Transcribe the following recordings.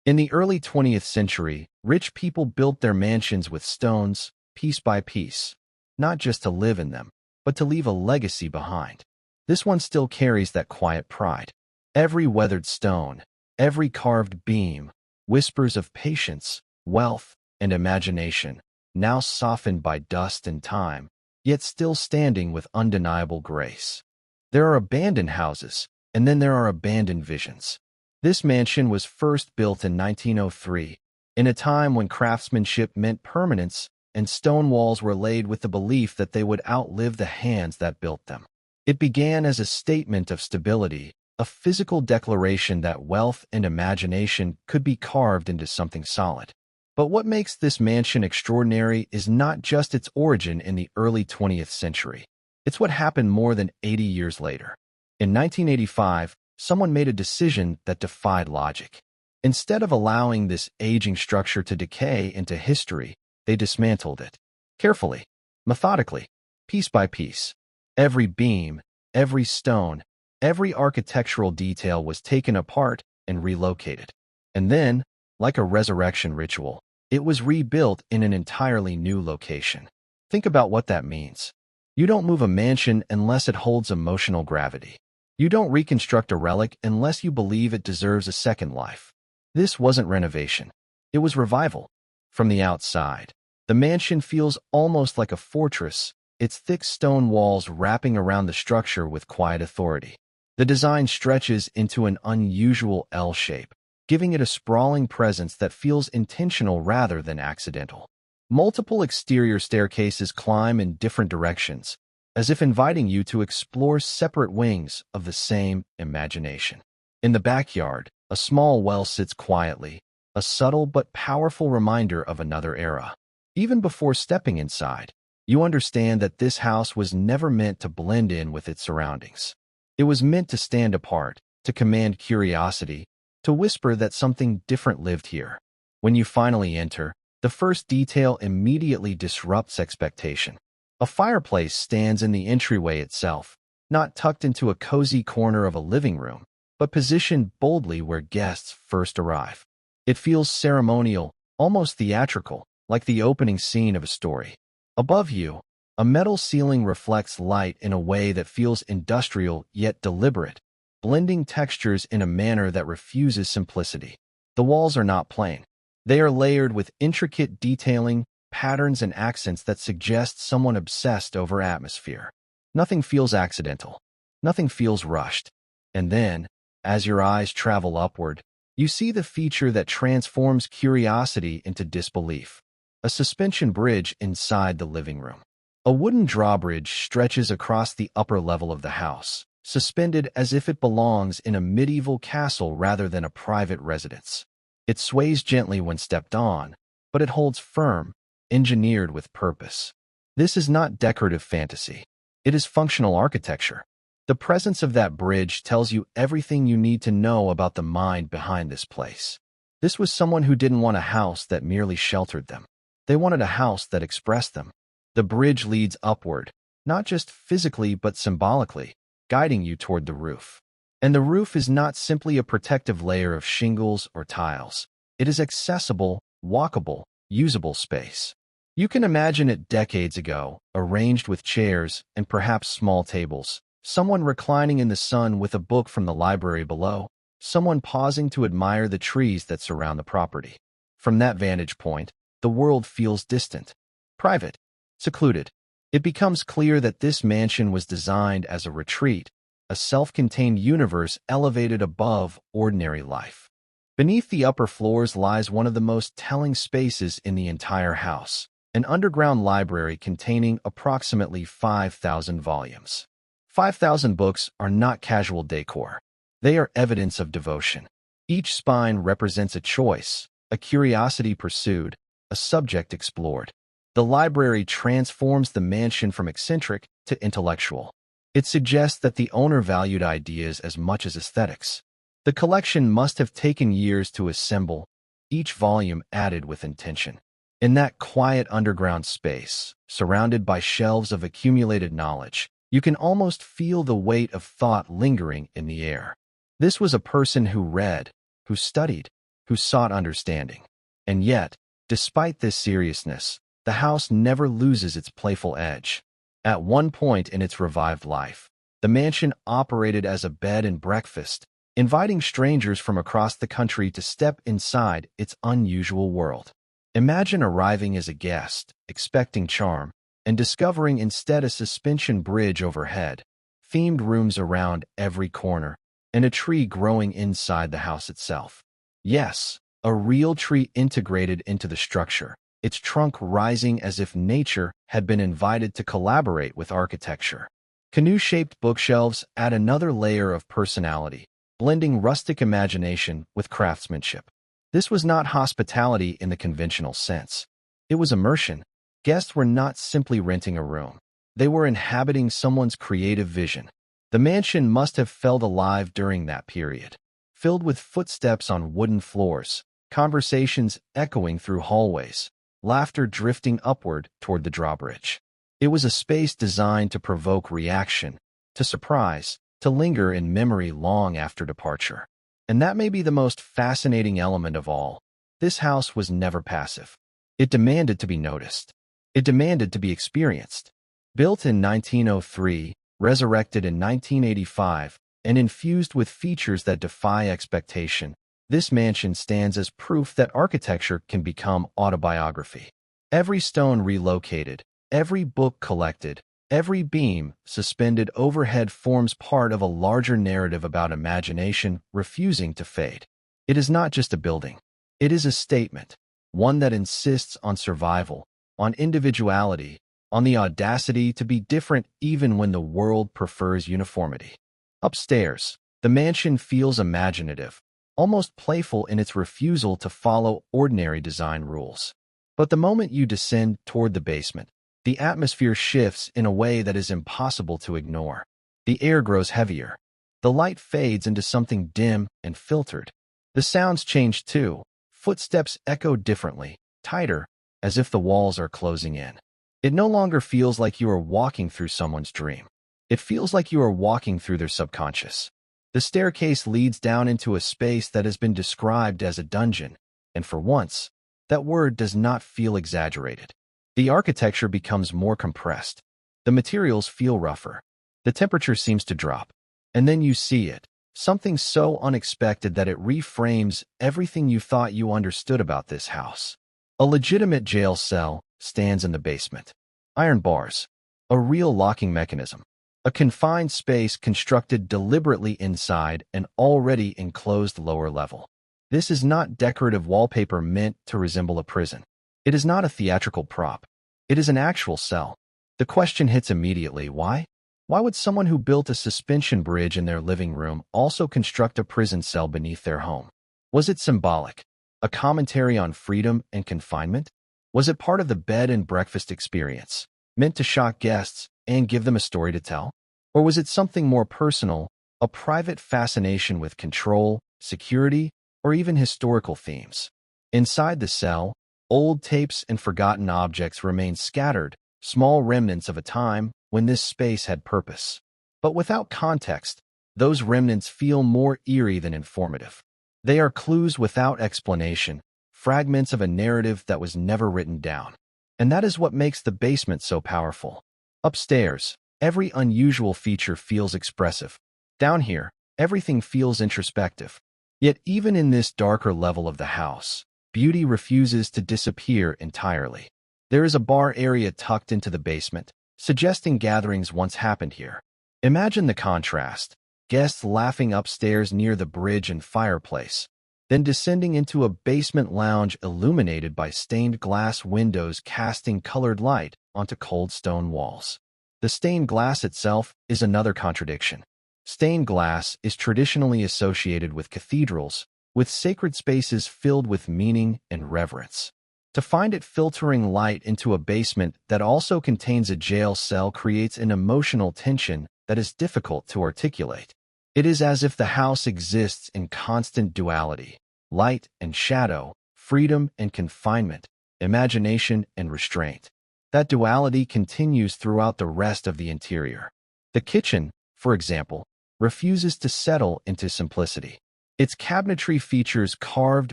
In the early 20th century, rich people built their mansions with stones, piece by piece, not just to live in them, but to leave a legacy behind. This one still carries that quiet pride. Every weathered stone, every carved beam, whispers of patience, wealth, and imagination, now softened by dust and time, yet still standing with undeniable grace. There are abandoned houses, and then there are abandoned visions. This mansion was first built in 1903, in a time when craftsmanship meant permanence and stone walls were laid with the belief that they would outlive the hands that built them. It began as a statement of stability, a physical declaration that wealth and imagination could be carved into something solid. But what makes this mansion extraordinary is not just its origin in the early 20th century. It's what happened more than 80 years later. In 1985, someone made a decision that defied logic. Instead of allowing this aging structure to decay into history, they dismantled it. Carefully, methodically, piece by piece. Every beam, every stone, every architectural detail was taken apart and relocated. And then, like a resurrection ritual, it was rebuilt in an entirely new location. Think about what that means. You don't move a mansion unless it holds emotional gravity. You don't reconstruct a relic unless you believe it deserves a second life. This wasn't renovation. It was revival. From the outside, the mansion feels almost like a fortress, its thick stone walls wrapping around the structure with quiet authority. The design stretches into an unusual L shape, giving it a sprawling presence that feels intentional rather than accidental. Multiple exterior staircases climb in different directions, as if inviting you to explore separate wings of the same imagination. In the backyard, a small well sits quietly, a subtle but powerful reminder of another era. Even before stepping inside, you understand that this house was never meant to blend in with its surroundings. It was meant to stand apart, to command curiosity, to whisper that something different lived here. When you finally enter, the first detail immediately disrupts expectation. A fireplace stands in the entryway itself, not tucked into a cozy corner of a living room, but positioned boldly where guests first arrive. It feels ceremonial, almost theatrical, like the opening scene of a story. Above you, a metal ceiling reflects light in a way that feels industrial yet deliberate, blending textures in a manner that refuses simplicity. The walls are not plain. They are layered with intricate detailing, patterns and accents that suggest someone obsessed over atmosphere. Nothing feels accidental. Nothing feels rushed. And then, as your eyes travel upward, you see the feature that transforms curiosity into disbelief. A suspension bridge inside the living room. A wooden drawbridge stretches across the upper level of the house, suspended as if it belongs in a medieval castle rather than a private residence. It sways gently when stepped on, but it holds firm, engineered with purpose. This is not decorative fantasy. It is functional architecture. The presence of that bridge tells you everything you need to know about the mind behind this place. This was someone who didn't want a house that merely sheltered them. They wanted a house that expressed them. The bridge leads upward, not just physically but symbolically, guiding you toward the roof. And the roof is not simply a protective layer of shingles or tiles. It is accessible, walkable, usable space. You can imagine it decades ago, arranged with chairs and perhaps small tables, someone reclining in the sun with a book from the library below, someone pausing to admire the trees that surround the property. From that vantage point, the world feels distant, private, secluded. It becomes clear that this mansion was designed as a retreat, a self-contained universe elevated above ordinary life. Beneath the upper floors lies one of the most telling spaces in the entire house, an underground library containing approximately 5,000 volumes. 5,000 books are not casual decor. They are evidence of devotion. Each spine represents a choice, a curiosity pursued, a subject explored. The library transforms the mansion from eccentric to intellectual. It suggests that the owner valued ideas as much as aesthetics. The collection must have taken years to assemble, each volume added with intention. In that quiet underground space, surrounded by shelves of accumulated knowledge, you can almost feel the weight of thought lingering in the air. This was a person who read, who studied, who who sought understanding. And yet, despite this seriousness, the house never loses its playful edge. At one point in its revived life, the mansion operated as a bed and breakfast, inviting strangers from across the country to step inside its unusual world. Imagine arriving as a guest, expecting charm, and discovering instead a suspension bridge overhead, themed rooms around every corner, and a tree growing inside the house itself. Yes, a real tree integrated into the structure, its trunk rising as if nature had been invited to collaborate with architecture. Canoe-shaped bookshelves add another layer of personality, blending rustic imagination with craftsmanship. This was not hospitality in the conventional sense. It was immersion. Guests were not simply renting a room. They were inhabiting someone's creative vision. The mansion must have felt alive during that period, filled with footsteps on wooden floors, conversations echoing through hallways, laughter drifting upward toward the drawbridge. It was a space designed to provoke reaction, to surprise, to linger in memory long after departure. And that may be the most fascinating element of all. This house was never passive. It demanded to be noticed. It demanded to be experienced. Built in 1903, resurrected in 1985, and infused with features that defy expectation, this mansion stands as proof that architecture can become autobiography. Every stone relocated, every book collected, every beam suspended overhead forms part of a larger narrative about imagination refusing to fade. It is not just a building. It is a statement, one that insists on survival, on individuality, on the audacity to be different even when the world prefers uniformity. Upstairs, the mansion feels imaginative, almost playful in its refusal to follow ordinary design rules. But the moment you descend toward the basement, the atmosphere shifts in a way that is impossible to ignore. The air grows heavier. The light fades into something dim and filtered. The sounds change too. Footsteps echo differently, tighter, as if the walls are closing in. It no longer feels like you are walking through someone's dream. It feels like you are walking through their subconscious. The staircase leads down into a space that has been described as a dungeon, and for once, that word does not feel exaggerated. The architecture becomes more compressed. The materials feel rougher. The temperature seems to drop. And then you see it, something so unexpected that it reframes everything you thought you understood about this house. A legitimate jail cell stands in the basement. Iron bars, a real locking mechanism, a confined space constructed deliberately inside an already enclosed lower level. This is not decorative wallpaper meant to resemble a prison. It is not a theatrical prop. It is an actual cell. The question hits immediately, why? Why would someone who built a suspension bridge in their living room also construct a prison cell beneath their home? Was it symbolic? A commentary on freedom and confinement? Was it part of the bed and breakfast experience, meant to shock guests and give them a story to tell? Or was it something more personal, a private fascination with control, security, or even historical themes? Inside the cell, old tapes and forgotten objects remain scattered, small remnants of a time when this space had purpose. But without context, those remnants feel more eerie than informative. They are clues without explanation, fragments of a narrative that was never written down. And that is what makes the basement so powerful. Upstairs, every unusual feature feels expressive. Down here, everything feels introspective. Yet even in this darker level of the house, beauty refuses to disappear entirely. There is a bar area tucked into the basement, suggesting gatherings once happened here. Imagine the contrast, guests laughing upstairs near the bridge and fireplace, then descending into a basement lounge illuminated by stained glass windows casting colored light onto cold stone walls. The stained glass itself is another contradiction. Stained glass is traditionally associated with cathedrals, with sacred spaces filled with meaning and reverence. To find it filtering light into a basement that also contains a jail cell creates an emotional tension that is difficult to articulate. It is as if the house exists in constant duality, light and shadow, freedom and confinement, imagination and restraint. That duality continues throughout the rest of the interior. The kitchen, for example, refuses to settle into simplicity. Its cabinetry features carved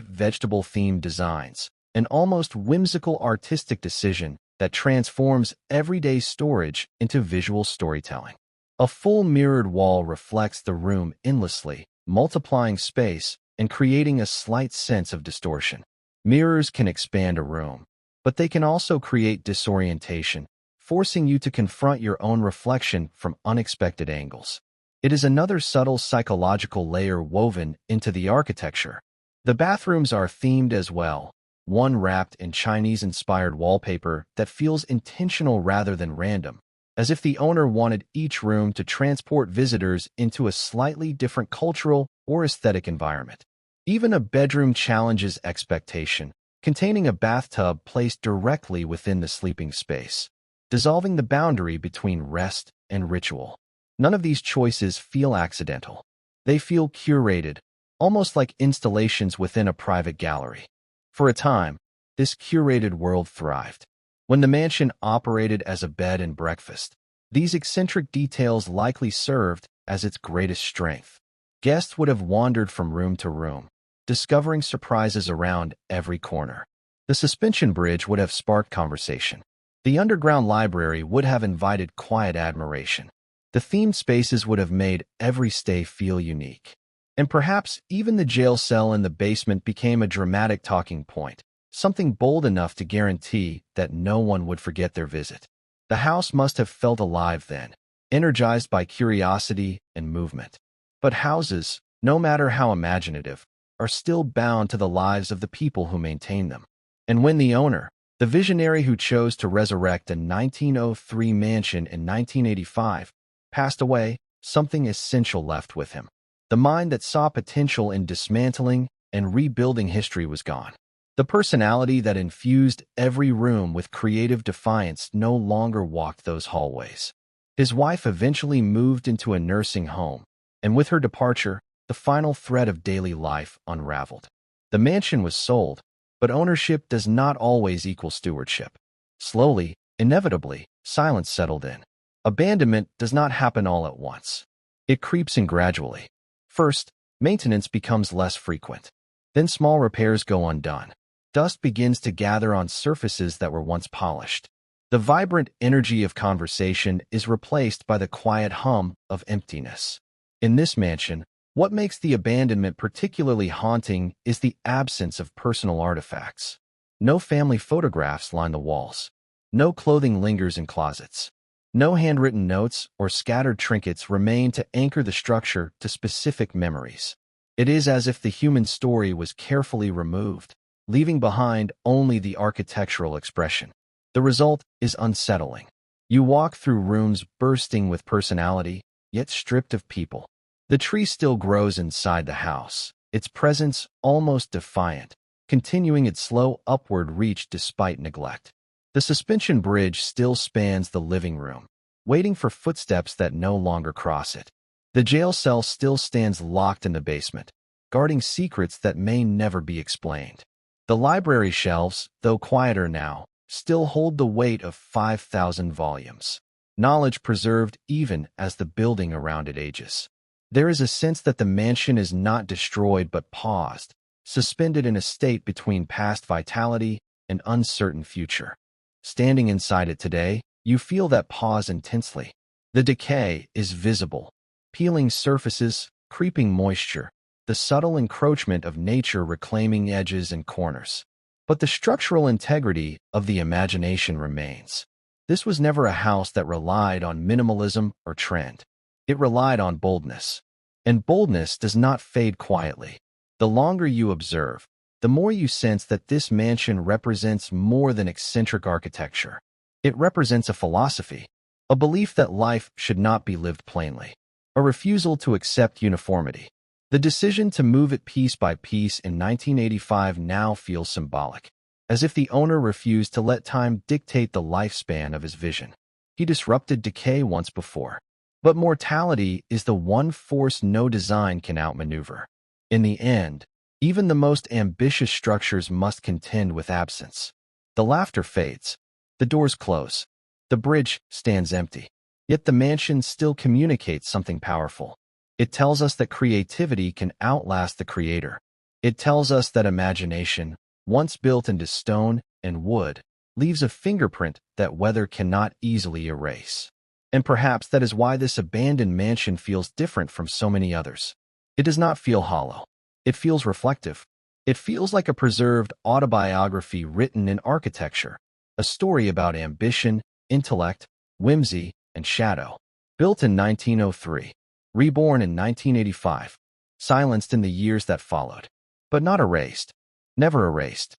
vegetable-themed designs, an almost whimsical artistic decision that transforms everyday storage into visual storytelling. A full mirrored wall reflects the room endlessly, multiplying space and creating a slight sense of distortion. Mirrors can expand a room, but they can also create disorientation, forcing you to confront your own reflection from unexpected angles. It is another subtle psychological layer woven into the architecture. The bathrooms are themed as well, one wrapped in Chinese-inspired wallpaper that feels intentional rather than random, as if the owner wanted each room to transport visitors into a slightly different cultural or aesthetic environment. Even a bedroom challenges expectation, containing a bathtub placed directly within the sleeping space, dissolving the boundary between rest and ritual. None of these choices feel accidental. They feel curated, almost like installations within a private gallery. For a time, this curated world thrived. When the mansion operated as a bed and breakfast, these eccentric details likely served as its greatest strength. Guests would have wandered from room to room, discovering surprises around every corner. The suspension bridge would have sparked conversation. The underground library would have invited quiet admiration. The themed spaces would have made every stay feel unique. And perhaps even the jail cell in the basement became a dramatic talking point, something bold enough to guarantee that no one would forget their visit. The house must have felt alive then, energized by curiosity and movement. But houses, no matter how imaginative, are still bound to the lives of the people who maintain them. And when the owner, the visionary who chose to resurrect a 1903 mansion in 1985, passed away, something essential left with him. The mind that saw potential in dismantling and rebuilding history was gone. The personality that infused every room with creative defiance no longer walked those hallways. His wife eventually moved into a nursing home, and with her departure, the final thread of daily life unraveled. The mansion was sold, but ownership does not always equal stewardship. Slowly, inevitably, silence settled in. Abandonment does not happen all at once. It creeps in gradually. First, maintenance becomes less frequent. Then small repairs go undone. Dust begins to gather on surfaces that were once polished. The vibrant energy of conversation is replaced by the quiet hum of emptiness. In this mansion, what makes the abandonment particularly haunting is the absence of personal artifacts. No family photographs line the walls. No clothing lingers in closets. No handwritten notes or scattered trinkets remain to anchor the structure to specific memories. It is as if the human story was carefully removed, leaving behind only the architectural expression. The result is unsettling. You walk through rooms bursting with personality, yet stripped of people. The tree still grows inside the house, its presence almost defiant, continuing its slow upward reach despite neglect. The suspension bridge still spans the living room, waiting for footsteps that no longer cross it. The jail cell still stands locked in the basement, guarding secrets that may never be explained. The library shelves, though quieter now, still hold the weight of 5,000 volumes, knowledge preserved even as the building around it ages. There is a sense that the mansion is not destroyed but paused, suspended in a state between past vitality and uncertain future. Standing inside it today, you feel that pause intensely. The decay is visible, peeling surfaces, creeping moisture, the subtle encroachment of nature reclaiming edges and corners. But the structural integrity of the imagination remains. This was never a house that relied on minimalism or trend. It relied on boldness. And boldness does not fade quietly. The longer you observe, the more you sense that this mansion represents more than eccentric architecture. It represents a philosophy, a belief that life should not be lived plainly, a refusal to accept uniformity. The decision to move it piece by piece in 1985 now feels symbolic, as if the owner refused to let time dictate the lifespan of his vision. He disrupted decay once before. But mortality is the one force no design can outmaneuver. In the end, even the most ambitious structures must contend with absence. The laughter fades. The doors close. The bridge stands empty. Yet the mansion still communicates something powerful. It tells us that creativity can outlast the creator. It tells us that imagination, once built into stone and wood, leaves a fingerprint that weather cannot easily erase. And perhaps that is why this abandoned mansion feels different from so many others. It does not feel hollow. It feels reflective. It feels like a preserved autobiography written in architecture, a story about ambition, intellect, whimsy, and shadow. Built in 1903, reborn in 1985, silenced in the years that followed, but not erased, never erased.